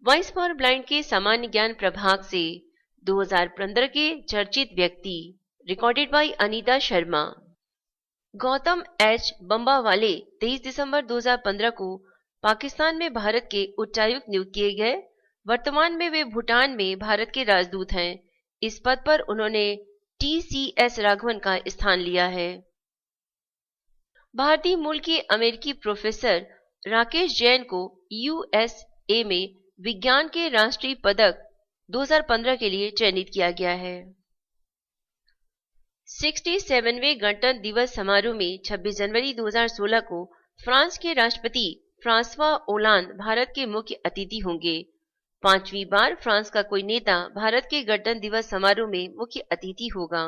Voice for blind के सामान्य ज्ञान प्रभाग से 2015 के चर्चित व्यक्ति। Recorded by Anita Sharma. Gautam H Bambawale 23 दिसंबर 2015 को पाकिस्तान में भारत के उच्चायुक्त नियुक्त किए गए। वर्तमान में वे भूटान में भारत के राजदूत हैं। इस पद पर उन्होंने TCS राघवन का स्थान लिया है। भारतीय मूल के अमेरिकी प्रोफेसर राकेश जैन को USA में विज्ञान के राष्ट्रीय पदक 2015 के लिए चयनित किया गया है। 67वें गणतंत्र दिवस समारोह में 26 जनवरी 2016 को फ्रांस के राष्ट्रपति फ्रांसवा ओलांद भारत के मुख्य अतिथि होंगे। 5वीं बार फ्रांस का कोई नेता भारत के गणतंत्र दिवस समारोह में मुख्य अतिथि होगा।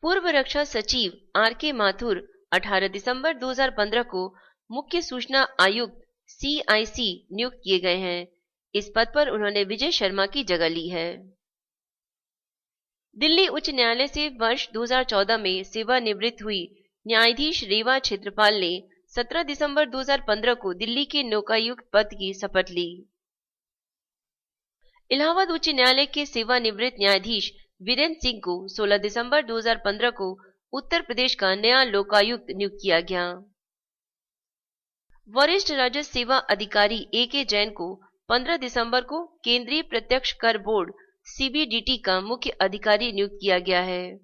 पूर्व रक्षा सचिव RK माथुर 18 दिसंबर 2015 को मुख्य सूचना आयुक्त CIC नियुक्त किए गए हैं। इस पद पर उन्होंने विजय शर्मा की जगह ली है। दिल्ली उच्च न्यायालय से वर्ष 2014 में सेवानिवृत्त हुई न्यायाधीश रेवा क्षेत्रपाल ने 17 दिसंबर 2015 को दिल्ली के लोकायुक्त पद की शपथ ली। इलाहाबाद उच्च न्यायालय के सेवानिवृत्त न्यायाधीश वीरेंद्र सिंह को 16 दिसंबर 2015 को उत्तर प्रदेश का नया लोकायुक्त नियुक्त किया गया। वरिष्ठ राजस्व सेवा अधिकारी AK जैन को 15 दिसंबर को केंद्रीय प्रत्यक्ष कर बोर्ड CBDT का मुख्य अधिकारी नियुक्त किया गया है।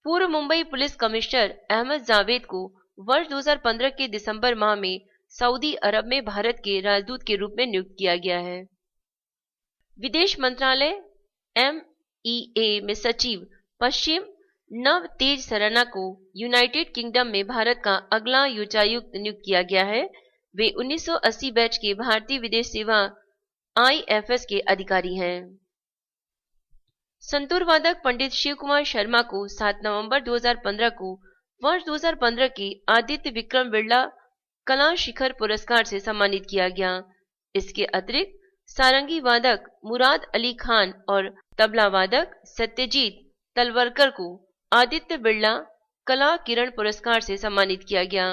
पूर्व मुंबई पुलिस कमिश्नर अहमद जावेद को वर्ष 2015 के दिसंबर माह में सऊदी अरब में भारत के राजदूत के रूप में नियुक्त किया गया है। विदेश मंत्रालय MEA में सचिव पश्चिम नव तेज सराना को यूनाइटेड किंगडम में भारत का अगला उच्चायुक्त नियुक्त किया गया है। वे 1980 बैच के भारतीय विदेश सेवा IFS के अधिकारी हैं। संतूर वादक पंडित शिव कुमार शर्मा को 7 नवंबर 2015 को वर्ष 2015 के आदित्य विक्रम बिरला कला शिखर पुरस्कार से सम्मानित किया गया। इसके अतिरिक्त सारंगी वादक मुराद अली खान और तबला वादक सत्यजीत तलवरकर को आदित्य बिरला कला किरण पुरस्कार से सम्मानित किया गया,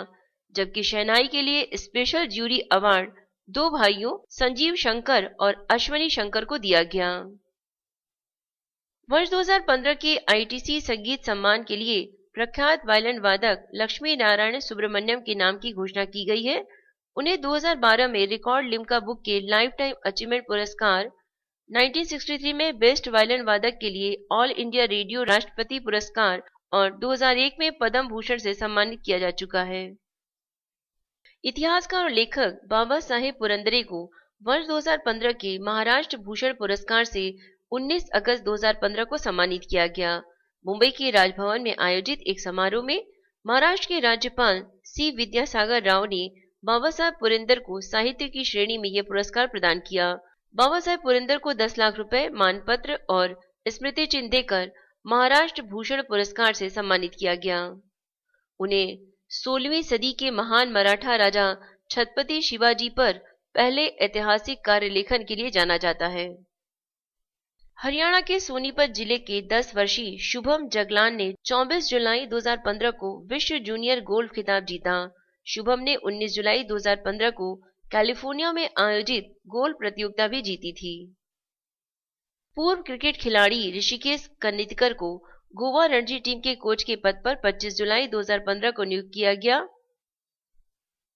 जबकि शहनाई के लिए स्पेशल ज्यूरी अवार्ड 2 भाइयों संजीव शंकर और अश्वनी शंकर को दिया गया। वर्ष 2015 के ITC संगीत सम्मान के लिए प्रख्यात वायलिन वादक लक्ष्मी नारायण सुब्रमण्यम के नाम की घोषणा की गई है। उन्हें 2012 में रिकॉर्ड लिम्का बुक के लाइफ टाइम अचीवमेंट पुरस्कार, 1963 में बेस्ट वायलिन वादक के लिए ऑल इंडिया रेडियो राष्ट्रपति पुरस्कार और 2001 में पद्म भूषण से सम्मानित किया जा चुका है। इतिहासकार और लेखक बाबा साहेब पुरंदरे को वर्ष 2015 के महाराष्ट्र भूषण पुरस्कार से 19 अगस्त 2015 को सम्मानित किया गया। मुंबई के राजभवन में आयोजित एक समारोह में महाराष्ट्र के राज्यपाल C विद्यासागर राव ने बाबा साहेब पुरंदर को साहित्य की श्रेणी में यह पुरस्कार प्रदान किया। बाबा साहेब पुरंदर को 10 लाख रुपए मानपत्र और स्मृति चिन्ह देकर महाराष्ट्र भूषण पुरस्कार से सम्मानित किया गया। उन्हें 16वीं सदी के महान मराठा राजा छत्रपति शिवाजी पर पहले ऐतिहासिक कार्य लेखन के लिए जाना जाता है। हरियाणा के सोनीपत जिले के 10 वर्षीय शुभम जगलान ने 24 जुलाई 2015 को विश्व जूनियर गोल्फ खिताब जीता। शुभम ने 19 जुलाई 2015 को कैलिफोर्निया में आयोजित गोल्फ प्रतियोगिता भी जीती थी। पूर्व क्रिकेट खिलाड़ी ऋषिकेश कन्नितकर को गोवा रणजी टीम के कोच के पद पर 25 जुलाई 2015 को नियुक्त किया गया।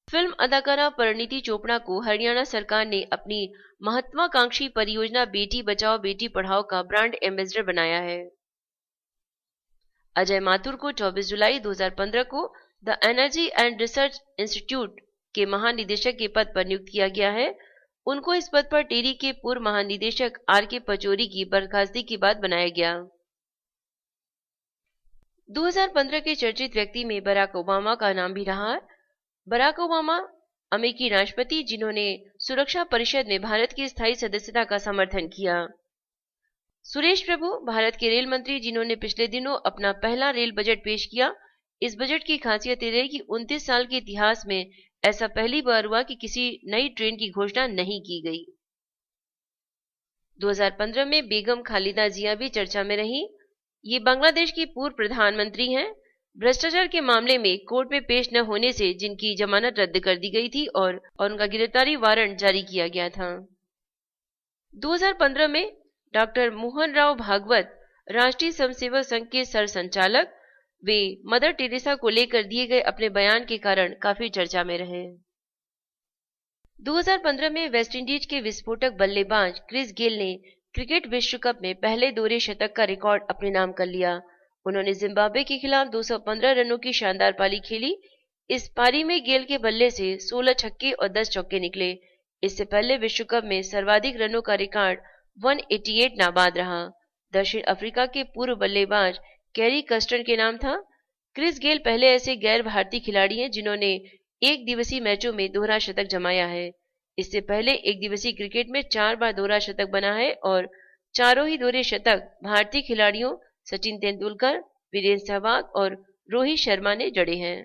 फिल्म अदाकारा परिणीति चोपड़ा को हरियाणा सरकार ने अपनी महत्वाकांक्षी परियोजना बेटी बचाओ बेटी पढ़ाओ का ब्रांड एम्बेसडर बनाया है। अजय माथुर को 24 जुलाई 2015 को the energy and research institute के महानिदेशक के पद पर नियुक्त किया गया है। उनको इस पद पर टेरी के पूर्व महानिदेशक RK पचौरी की बर्खास्तगी के बाद बनाया गया। 2015 के चर्चित व्यक्ति में बराक ओबामा का नाम भी रहा। बराक ओबामा अमेरिकी राष्ट्रपति जिन्होंने सुरक्षा परिषद में भारत की स्थायी सदस्यता का समर्थन किया। सुरेश प्रभु भारत के रेल मंत्री जिन्होंने पिछले दिनों अपना पहला रेल बजट पेश किया। इस बजट की खासियत यह रही कि 29 साल के इतिहास में ऐसा पहली बार हुआ कि किसी नई ट्रेन की घोषणा नहीं की गई। 2015 में बेगम खालिदा जिया भी चर्चा में रही। ये बांग्लादेश की पूर्व प्रधानमंत्री हैं। भ्रष्टाचार के मामले में कोर्ट में पेश न होने से जिनकी जमानत रद्द कर दी गई थी और उनका गिरफ्तारी वारंट जारी किया गया था। 2015 में डॉक्टर मोहन राव भागवत राष्ट्रीय स्वयंसेवक संघ के सरसंचालक वे मदर टेरेसा को लेकर दिए गए अपने बयान के कारण काफी चर्चा में रहे। 2015 में वेस्टइंडीज के विस्फोटक बल्लेबाज क्रिस गेल ने क्रिकेट विश्व कप में पहले दोहरे शतक का रिकॉर्ड अपने नाम कर लिया। उन्होंने जिम्बाब्वे के खिलाफ 215 रनों की शानदार पारी खेली। इस पारी में गेल के बल्ले से 16 छक्के और 10 चौके निकले। इससे पहले विश्व कप में सर्वाधिक रनों का रिकॉर्ड 188 नाबाद रहा। दक्षिण अफ्रीका के पूर्व बल्लेबाज कैरी कस्टन के नाम था। क्रिस गेल पहले ऐसे गैर भारतीय खिलाड़ी हैं जिन्होंने एक दिवसीय मैचों में दोहरा शतक जमाया है। इससे पहले एक दिवसीय क्रिकेट में 4 बार दोहरा शतक बना है और चारों ही दोहरे शतक भारतीय खिलाड़ियों सचिन तेंदुलकर, वीरेंद्र सहवाग और रोहित शर्मा ने जड़े हैं।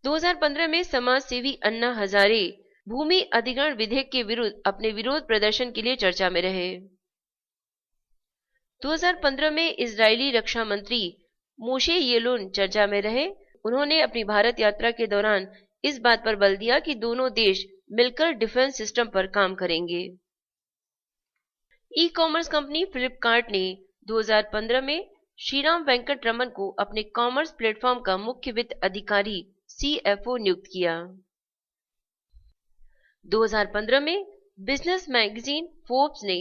2015 में समाज सेवी अन्ना हजारे भूमि अधिग्रहण विधेयक के विरुद्ध अपने विरोध प्रदर्शन के लिए चर्चा में रहे। 2015 में इजरायली रक्षा मंत्री मोशे येलून चर्चा में रहे। उन्होंने अपनी भारत यात्रा के दौरान इस बात पर बल दिया कि दोनों देश मिलकर डिफेंस सिस्टम पर काम करेंगे। ई कॉमर्स कंपनी फ्लिपकार्ट ने 2015 में श्रीराम वेंकट रमन को अपने कॉमर्स प्लेटफॉर्म का मुख्य वित्त अधिकारी CFO नियुक्त किया। 2015 में बिजनेस मैगजीन फोर्ब्स ने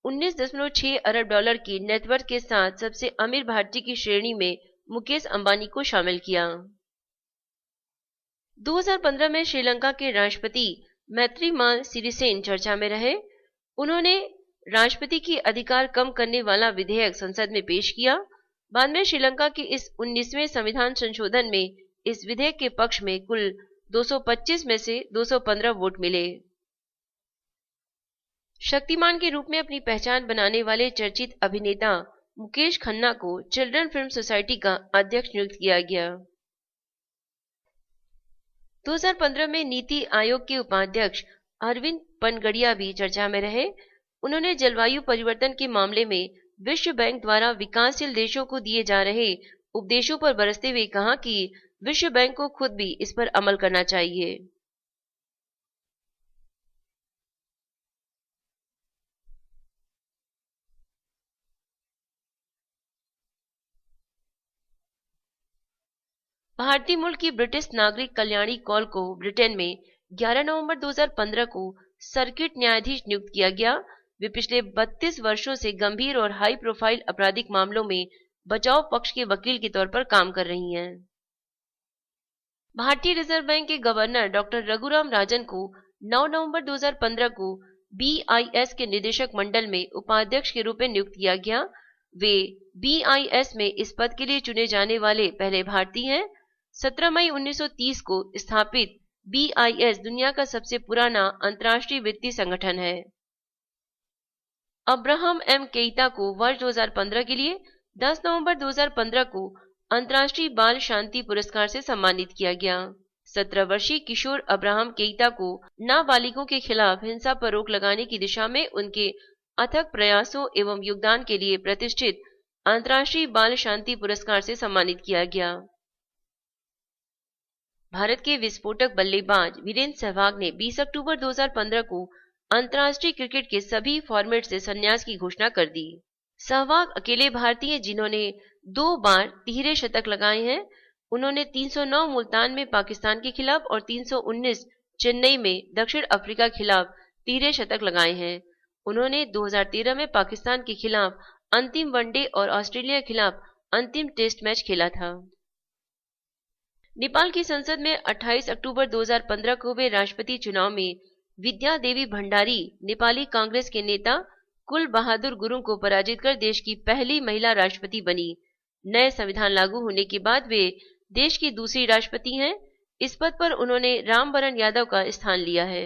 19.6 अरब डॉलर की नेटवर्थ के साथ सबसे अमीर भारतीय की श्रेणी में मुकेश अंबानी को शामिल किया। 2015 में श्रीलंका के राष्ट्रपति मैत्रीपाल सिरिसेन चर्चा में रहे। उन्होंने राष्ट्रपति की अधिकार कम करने वाला विधेयक संसद में पेश किया। बाद में श्रीलंका के इस 19वें संविधान संशोधन में इस विधेयक के पक्ष में कुल 225 में से 215 वोट मिले। शक्तिमान के रूप में अपनी पहचान बनाने वाले चर्चित अभिनेता मुकेश खन्ना को चिल्ड्रन फिल्म सोसाइटी का अध्यक्ष नियुक्त किया गया। 2015 में नीति आयोग के उपाध्यक्ष अरविंद पनगड़िया भी चर्चा में रहे। उन्होंने जलवायु परिवर्तन के मामले में विश्व बैंक द्वारा विकासशील देशों को दिए जा रहे उपदेशों पर बरसते हुए कहा कि विश्व बैंक को खुद भी इस पर अमल करना चाहिए। भारतीय मूल की ब्रिटिश नागरिक कल्याणी कौल को ब्रिटेन में 11 नवंबर 2015 को सर्किट न्यायाधीश नियुक्त किया गया। वे पिछले 32 वर्षों से गंभीर और हाई प्रोफाइल आपराधिक मामलों में बचाव पक्ष के वकील के तौर पर काम कर रही हैं। भारतीय रिजर्व बैंक के गवर्नर डॉक्टर रघुराम राजन को 9 नवंबर 2015 को BIS के निदेशक मंडल में उपाध्यक्ष के रूप में नियुक्त किया गया। वे BIS में इस पद के लिए चुने जाने वाले पहले भारतीय हैं। 17 मई 1930 को स्थापित BIS दुनिया का सबसे पुराना अंतर्राष्ट्रीय वित्तीय संगठन है। अब्राहम M केइता को वर्ष 2015 के लिए 10 नवंबर 2015 को अंतर्राष्ट्रीय बाल शांति पुरस्कार से सम्मानित किया गया। 17 वर्षीय किशोर अब्राहम केइता को नाबालिगों के खिलाफ हिंसा पर रोक लगाने की दिशा में उनके अथक प्रयासों एवं योगदान के लिए प्रतिष्ठित अंतर्राष्ट्रीय बाल शांति पुरस्कार से सम्मानित किया गया। भारत के विस्फोटक बल्लेबाज वीरेंद्र सहवाग ने 20 अक्टूबर 2015 को अंतर्राष्ट्रीय क्रिकेट के सभी फॉर्मेट से संन्यास की घोषणा कर दी। सहवाग अकेले भारतीय हैं जिन्होंने 2 बार तिहरे शतक लगाए हैं। उन्होंने 309 मुल्तान में पाकिस्तान के खिलाफ और 319 चेन्नई में दक्षिण अफ्रीका के खिलाफ तिहरे शतक लगाए हैं। उन्होंने 2013 में पाकिस्तान के खिलाफ अंतिम वनडे और ऑस्ट्रेलिया के खिलाफ अंतिम टेस्ट मैच खेला था। नेपाल की संसद में 28 अक्टूबर 2015 को हुए राष्ट्रपति चुनाव में विद्या देवी भण्डारी नेपाली कांग्रेस के नेता कुल बहादुर गुरुङ को पराजित कर देश की पहली महिला राष्ट्रपति बनी। नए संविधान लागू होने के बाद वे देश की दूसरी राष्ट्रपति हैं। इस पद पर उन्होंने रामवरण यादव का स्थान लिया है।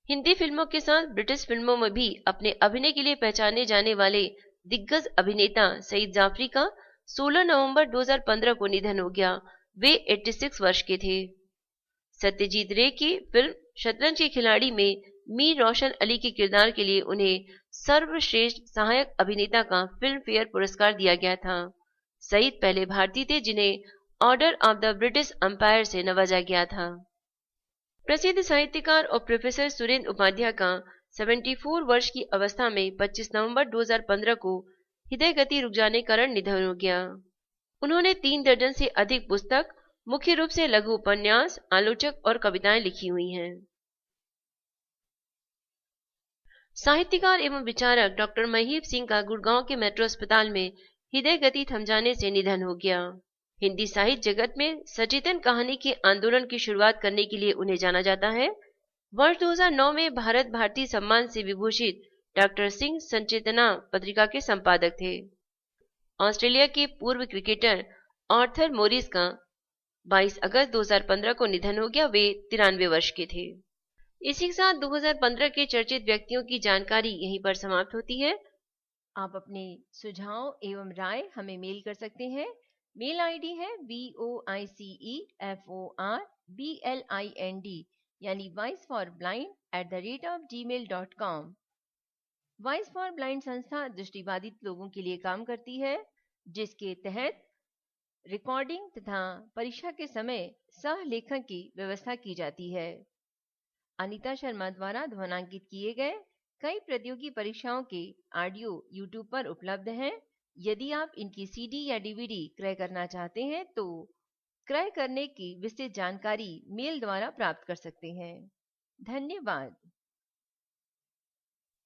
हिंदी फिल्मों के साथ ब्रिटिश फिल्मों में भी अपने अभिनय के लिए पहचाने जाने वाले दिग्गज अभिनेता सईद जाफरी का 16 नवंबर 2015 को निधन हो गया। वे 86 वर्ष के थे। सत्यजीत रे की फिल्म शतरंज के खिलाड़ी में मीर रोशन अली के किरदार के लिए उन्हें सर्वश्रेष्ठ सहायक अभिनेता का फिल्म फेयर पुरस्कार दिया गया था। सईद पहले भारतीय थे जिन्हें Order of the British Empire से नवाजा गया था। प्रसिद्ध साहित्यकार और प्रोफेसर सुरेंद्र उपाध्याय का 74 वर्ष की अवस्था में 25 नवंबर 2015 को हृदय गति रुक जाने कारण निधन हो गया। उन्होंने 3 दर्जन से अधिक पुस्तक, मुख्य रूप से लघु उपन्यास, आलोचक और कविताएं लिखी हुई हैं। साहित्यकार एवं विचारक डॉक्टर महीप सिंह का गुड़गांव के मेट्रो अस्पताल में हृदय गति थम जाने से निधन हो गया। हिंदी साहित्य जगत में सचेतन कहानी के आंदोलन की शुरुआत करने के लिए उन्हें जाना जाता है। वर्ष 2009 में भारत भारती सम्मान से विभूषित डॉक्टर सिंह सचेतना पत्रिका के संपादक थे। ऑस्ट्रेलिया के पूर्व क्रिकेटर आर्थर मोरिस का 22 अगस्त 2015 को निधन हो गया। वे 93 वर्ष के थे। इसी के साथ 2015 के चर्चित व्यक्तियों की जानकारी यहीं पर समाप्त होती है। आप अपने सुझाव एवं राय हमें मेल कर सकते हैं। मेल आईडी है voiceforblind यानी voiceforblind@gmail.com। वॉइस फॉर ब्लाइंड संस्था दृष्टिबाधित लोगों के लिए काम करती है, जिसके तहत रिकॉर्डिंग तथा परीक्षा के समय सह लेखन की व्यवस्था की जाती है। अनीता शर्मा द्वारा ध्वनांकित किए गए कई प्रतियोगी परीक्षाओं के ऑडियो YouTube पर उपलब्ध हैं। यदि आप इनकी CD या DVD क्रय करना चाहते हैं तो क्रय करने की विस्तृत जानकारी मेल द्वारा प्राप्त कर सकते हैं। धन्यवाद।